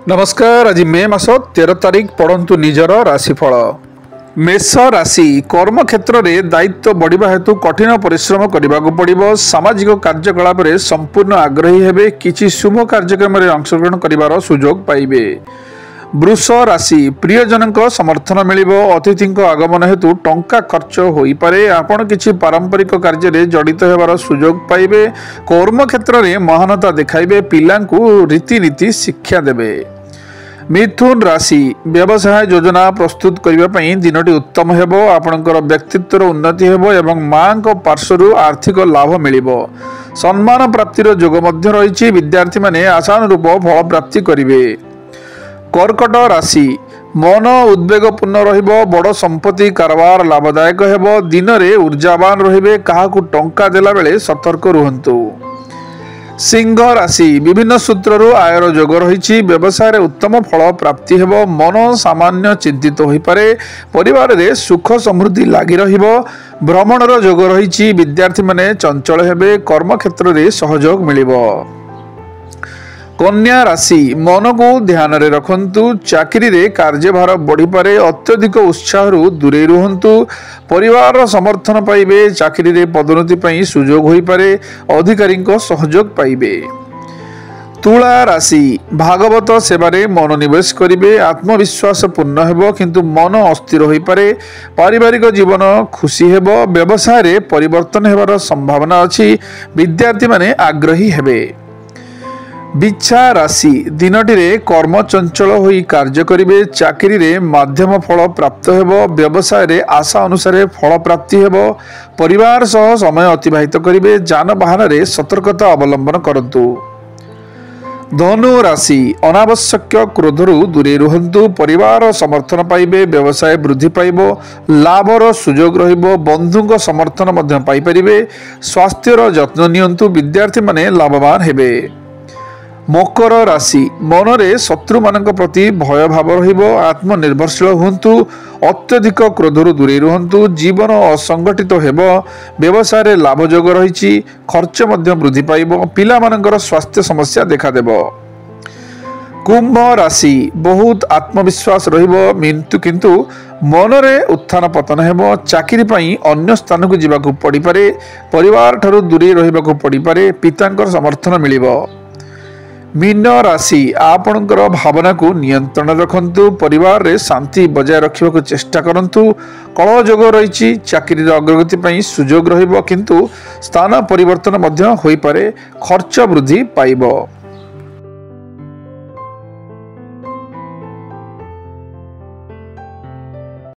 नमस्कार। आज मे मास 13 तारिख पढ़ंतु निजर राशिफल। मेष राशि कर्म क्षेत्र में दायित्व बढ़िबा हेतु कठिन परिश्रम करने को पड़ो। सामाजिक कार्यकलाप में संपूर्ण आग्रही हेबे। किछि शुभ कार्यक्रम में अंशग्रहण करिवार सुजोग पाइबे। वृष राशि प्रियजन समर्थन मिलिबो। अतिथि आगमन हेतु टंका खर्च होई पारे। आपण किछि पारंपरिक कार्य में जड़ित हेबार सुजोग पाइबे। कर्म क्षेत्र में महानता देखाइबे। पिलांकु रीतिनीति शिक्षा देबे। मिथुन राशि व्यवसाय योजना प्रस्तुत करने दिनटी उत्तम हेबो। आपणकर व्यक्तित्वर उन्नति हेबो एवं मां को पार्श्वरु आर्थिक लाभ मिलिबो। सम्मान प्राप्तिर जोग मध्य रहिछि। विद्यार्थी माने आशानुरूप फल प्राप्ति करिवे। कर्कट राशि मन उद्वेगपूर्ण रहिबो। बड़ संपत्ति कारोबार लाभदायक हेबो। दिन में ऊर्जावान रहिबे। काहाकु टंका देला बेले सतर्क रुहंतु। सिंह राशि विभिन्न सूत्रु आयर जोग रही। व्यवसाय रे उत्तम फल प्राप्ति हेबो। मन सामान्य चिंतित हो पारे। परिवार रे सुख समृद्धि लागी रहिबो। भ्रमणर जोग रही। विद्यार्थी माने चंचल हेबे। कर्म क्षेत्र में सहयोग मिलिबो। कन्या राशि मन को ध्यान रे रखंतु। चाकरी रे कार्यभार बढ़ी पारे। अत्यधिक उत्साह दूरे रुहंतु। परिवार समर्थन पाइबे। चाकरी रे पदोन्नति पई सुजोग होई पारे। अधिकारी सहयोग पाइबे। तुला राशि भागवत सेवारे मनोनिवेश करिवे। आत्मविश्वास पूर्ण हेबो किंतु मन अस्थिर होई पारे। पारिवारिक जीवन खुशी हेबो। व्यवसाय रे परिवर्तन हेबार संभावना अछि। विद्यार्थी माने आग्रही हेबे। बिच्छा राशि दिनटी रे कर्म चंचल होई कार्य करिवे। चाकरी रे माध्यम फल प्राप्त हेबो। व्यवसाय रे आशा अनुसार फल प्राप्ति हेबो। परिवार सह समय अतिबाहित करिवे। जानवाहन रे सतर्कता अवलंबन करंतु। धनु राशि अनावश्यक क्रोधरु दूरे रुहंतु। परिवार समर्थन पाइबे। व्यवसाय वृद्धि पाइबो। लाभर सुजोग रहिबो। बंधुक समर्थन मध्य पाई परिबे। स्वास्थ्यर जत्न नियंतु। विद्यार्थी माने लाभवान हेबे। मकर राशि मनरे शत्रु मानक प्रति भय भाव रहिबो। आत्मनिर्भरशील हुंतु। अत्यधिक क्रोधरु दूरे रुहंतु। जीवन असंगठित हेबो। व्यवसाय रे लाभ जोग रहिछि। खर्च मध्य वृद्धि पाइबो। पिला मानकर स्वास्थ्य समस्या देखा देबो। कुंभ राशि बहुत आत्मविश्वास रहिबो किंतु मनरे उत्थान पतन हेबो। चाकरी पई अन्य स्थान को जिबाकु पड़ी पारे। परिवार ठारू दूरे रहिबाकु पड़ी पारे। पितांकर समर्थन मिलिबो। मीन राशि आपणकर भावना को नियंत्रण रखंतु। परिवार रे शांति बजाय रखिबाकु चेष्टा करंतु। कलह जोग रही। चाकरी अग्रगति पई सुजोग रहिबो किंतु स्थान परिवर्तन मध्य होई पारे। खर्च वृद्धि पाइबो।